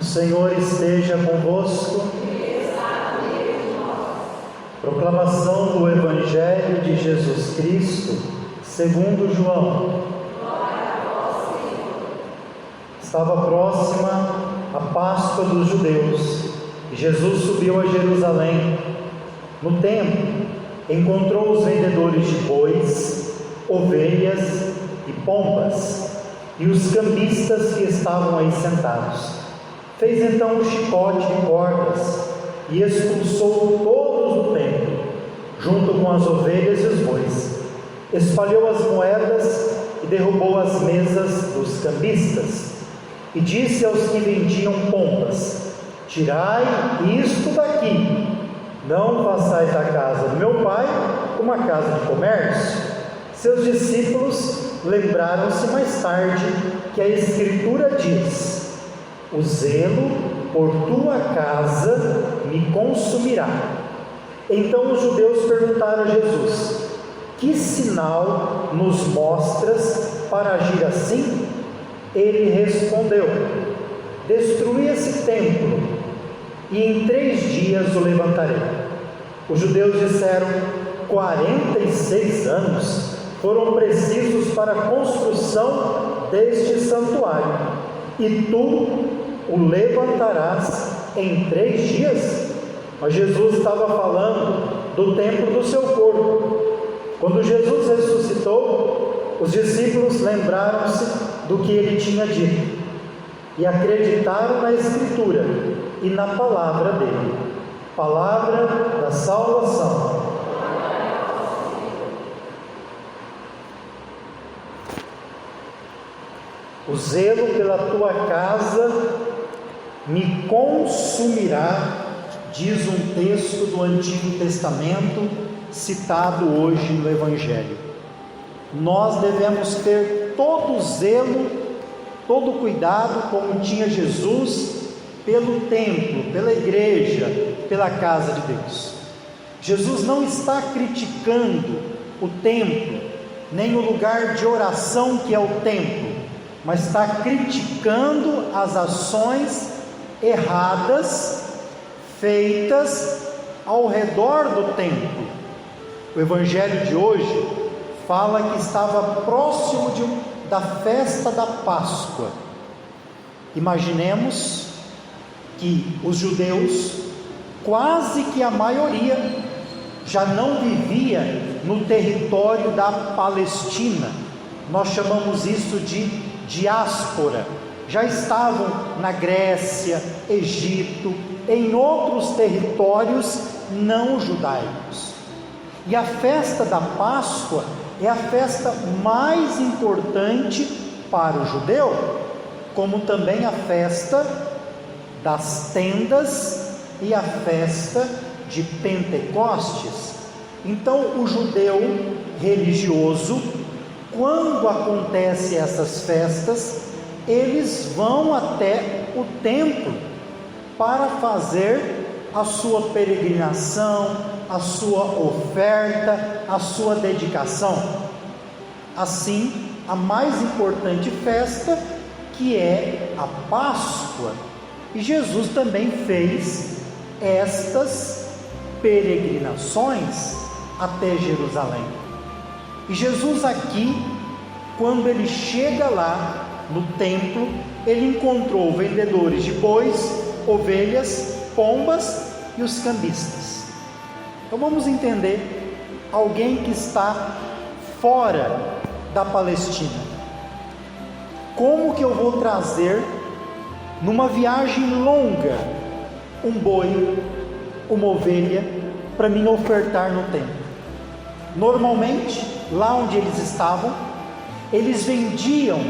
O Senhor esteja convosco. Proclamação do Evangelho de Jesus Cristo, segundo João. Estava próxima a Páscoa dos judeus e Jesus subiu a Jerusalém. No templo, encontrou os vendedores de bois, ovelhas e pombas e os cambistas que estavam aí sentados. Fez então um chicote de cordas e expulsou todos do templo, junto com as ovelhas e os bois. Espalhou as moedas e derrubou as mesas dos cambistas. E disse aos que vendiam pombas: tirai isto daqui, não façais da casa do meu pai uma casa de comércio. Seus discípulos lembraram-se mais tarde que a Escritura diz: o zelo por tua casa me consumirá. Então os judeus perguntaram a Jesus: que sinal nos mostras para agir assim? Ele respondeu: destruí esse templo e em 3 dias o levantarei. Os judeus disseram: 46 anos foram precisos para a construção deste santuário, e tu o levantarás em 3 dias? Mas Jesus estava falando do templo do seu corpo. Quando Jesus ressuscitou, os discípulos lembraram-se do que ele tinha dito e acreditaram na Escritura e na palavra dele. Palavra da salvação. O zelo pela tua casa me consumirá, diz um texto do Antigo Testamento, citado hoje no Evangelho. Nós devemos ter todo o zelo, todo o cuidado, como tinha Jesus, pelo templo, pela igreja, pela casa de Deus. Jesus não está criticando o templo, nem o lugar de oração que é o templo, mas está criticando as ações erradas feitas ao redor do templo. O Evangelho de hoje fala que estava próximo da festa da Páscoa. Imaginemos que os judeus, quase que a maioria, já não vivia no território da Palestina. Nós chamamos isso de diáspora. Já estavam na Grécia, Egito, em outros territórios não judaicos. E a festa da Páscoa é a festa mais importante para o judeu, como também a festa das tendas e a festa de Pentecostes. Então o judeu religioso, quando acontecem essas festas, eles vão até o templo para fazer a sua peregrinação, a sua oferta, a sua dedicação. Assim, a mais importante festa, que é a Páscoa. E Jesus também fez estas peregrinações até Jerusalém. E Jesus aqui, quando ele chega lá no templo, ele encontrou vendedores de bois, ovelhas, pombas e os cambistas. Então vamos entender alguém que está fora da Palestina. Como que eu vou trazer numa viagem longa um boi, uma ovelha para me ofertar no templo? Normalmente, lá onde eles estavam, eles vendiam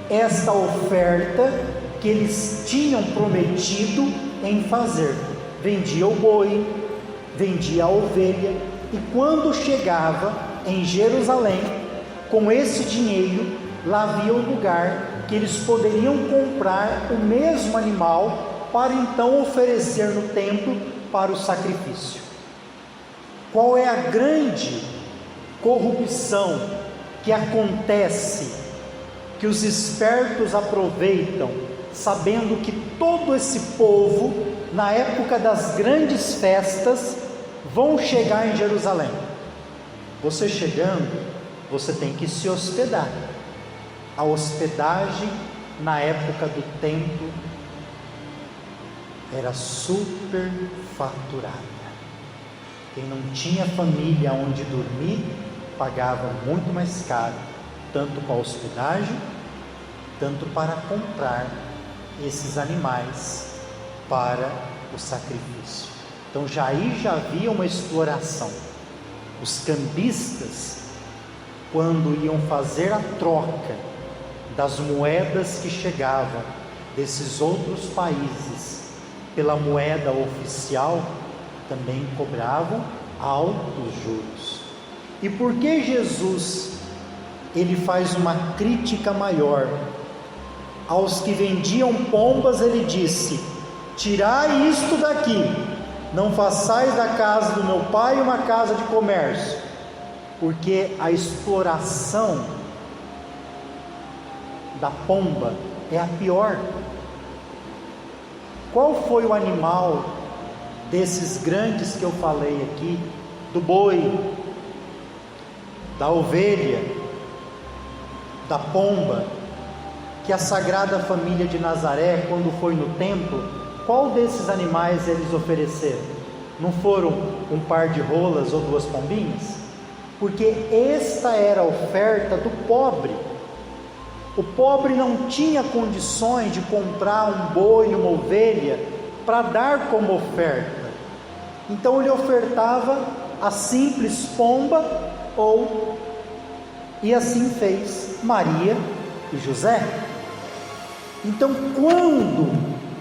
esta oferta que eles tinham prometido em fazer. Vendia o boi, vendia a ovelha, e quando chegava em Jerusalém, com esse dinheiro, lá havia um lugar que eles poderiam comprar o mesmo animal para então oferecer no templo para o sacrifício. Qual é a grande corrupção que acontece, que os espertos aproveitam, sabendo que todo esse povo, na época das grandes festas, vão chegar em Jerusalém. Você chegando, você tem que se hospedar. A hospedagem na época do templo era super faturada. Quem não tinha família onde dormir, pagava muito mais caro, tanto para a hospedagem, tanto para comprar esses animais para o sacrifício. Então já havia uma exploração. Os cambistas, quando iam fazer a troca das moedas que chegavam desses outros países pela moeda oficial, também cobravam altos juros. E por que Jesus ele faz uma crítica maior? Aos que vendiam pombas ele disse: tirai isto daqui, não façais da casa do meu pai uma casa de comércio. Porque a exploração da pomba é a pior. Qual foi o animal desses grandes que eu falei aqui? Do boi, da ovelha, da pomba, que a Sagrada Família de Nazaré, quando foi no templo, qual desses animais eles ofereceram? Não foram um par de rolas ou 2 pombinhas? Porque esta era a oferta do pobre. O pobre não tinha condições de comprar um boi, uma ovelha, para dar como oferta. Então ele ofertava a simples pomba, e assim fez Maria e José. Então, quando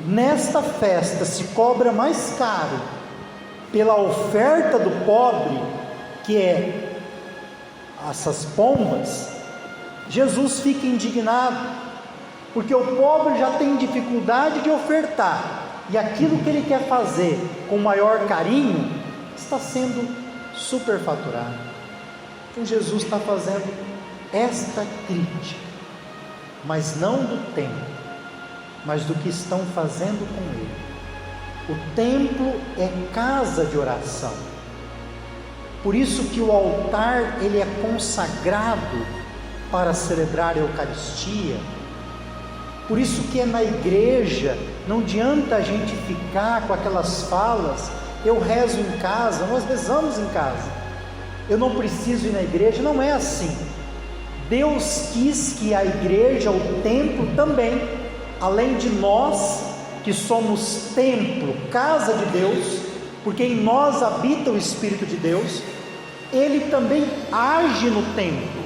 nesta festa se cobra mais caro pela oferta do pobre, que é essas pombas, Jesus fica indignado, porque o pobre já tem dificuldade de ofertar, e aquilo que ele quer fazer com maior carinho está sendo superfaturado. Então Jesus está fazendo esta crítica, mas não do templo, mas do que estão fazendo com ele. O templo é casa de oração, por isso que o altar ele é consagrado para celebrar a Eucaristia. Por isso que é na igreja, não adianta a gente ficar com aquelas falas: eu rezo em casa. Nós rezamos em casa, eu não preciso ir na igreja. Não é assim. Deus quis que a igreja, o templo também, além de nós que somos templo, casa de Deus, porque em nós habita o Espírito de Deus, ele também age no templo.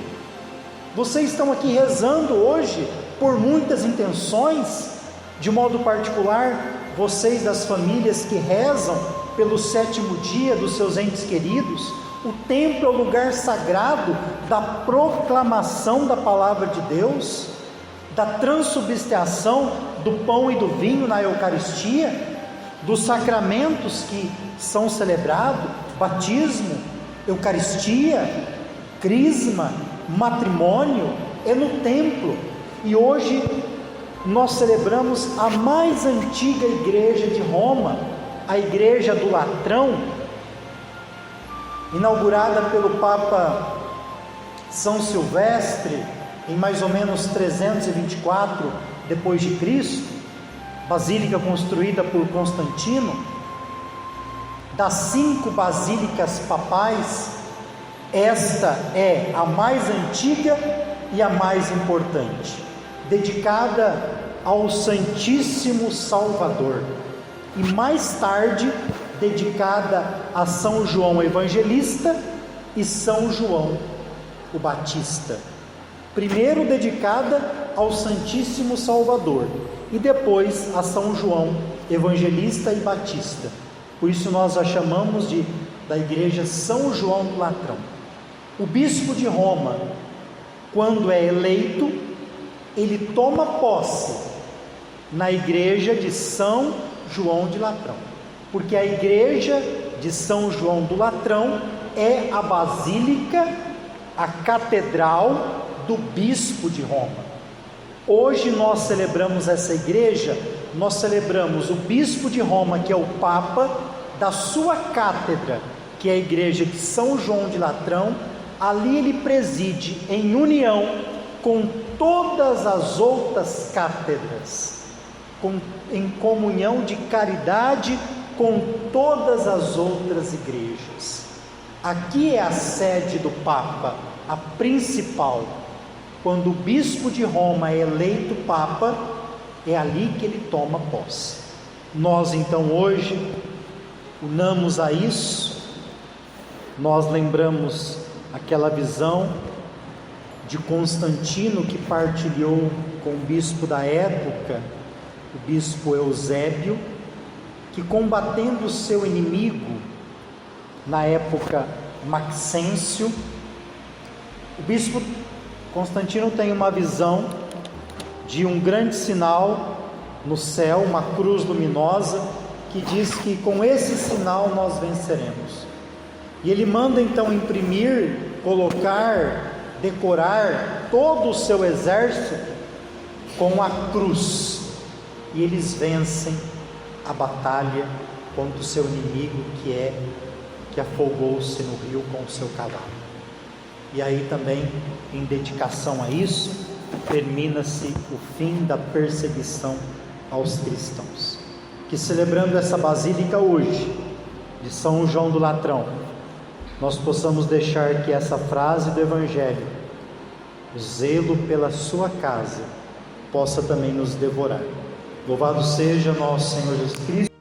Vocês estão aqui rezando hoje por muitas intenções, de modo particular, vocês das famílias que rezam pelo 7º dia dos seus entes queridos. O templo é o lugar sagrado da proclamação da palavra de Deus, da transubstanciação do pão e do vinho na Eucaristia, dos sacramentos que são celebrados: batismo, Eucaristia, crisma, matrimônio, é no templo. E hoje nós celebramos a mais antiga igreja de Roma, a igreja do Latrão, inaugurada pelo Papa São Silvestre em mais ou menos 324 depois de Cristo, basílica construída por Constantino. Das 5 basílicas papais, esta é a mais antiga e a mais importante, dedicada ao Santíssimo Salvador, e mais tarde dedicada a São João Evangelista e São João o Batista. Primeiro dedicada ao Santíssimo Salvador e depois a São João Evangelista e Batista. Por isso nós a chamamos da igreja São João do Latrão. O bispo de Roma, quando é eleito, ele toma posse na igreja de São João de Latrão, porque a igreja de São João do Latrão é a basílica, a catedral do bispo de Roma. Hoje nós celebramos essa igreja nós celebramos o bispo de Roma, que é o Papa, da sua cátedra, que é a igreja de São João de Latrão. Ali ele preside em união com todas as outras cátedras, em comunhão de caridade com todas as outras igrejas. Aqui é a sede do Papa, a principal. Quando o bispo de Roma é eleito Papa, é ali que ele toma posse. Nós então hoje unamos a isso, nós lembramos aquela visão de Constantino que partilhou com o bispo da época, o bispo Eusébio, que combatendo o seu inimigo, na época Maxêncio, o bispo Constantino tem uma visão de um grande sinal no céu, uma cruz luminosa, que diz que com esse sinal nós venceremos. E ele manda então imprimir, colocar, decorar todo o seu exército com a cruz, e eles vencem a batalha contra o seu inimigo, que afogou-se no rio com o seu cavalo. E aí também, em dedicação a isso, termina-se o fim da perseguição aos cristãos. Que celebrando essa basílica hoje, de São João do Latrão, nós possamos deixar que essa frase do Evangelho, o zelo pela sua casa, possa também nos devorar. Louvado seja nosso Senhor Jesus Cristo.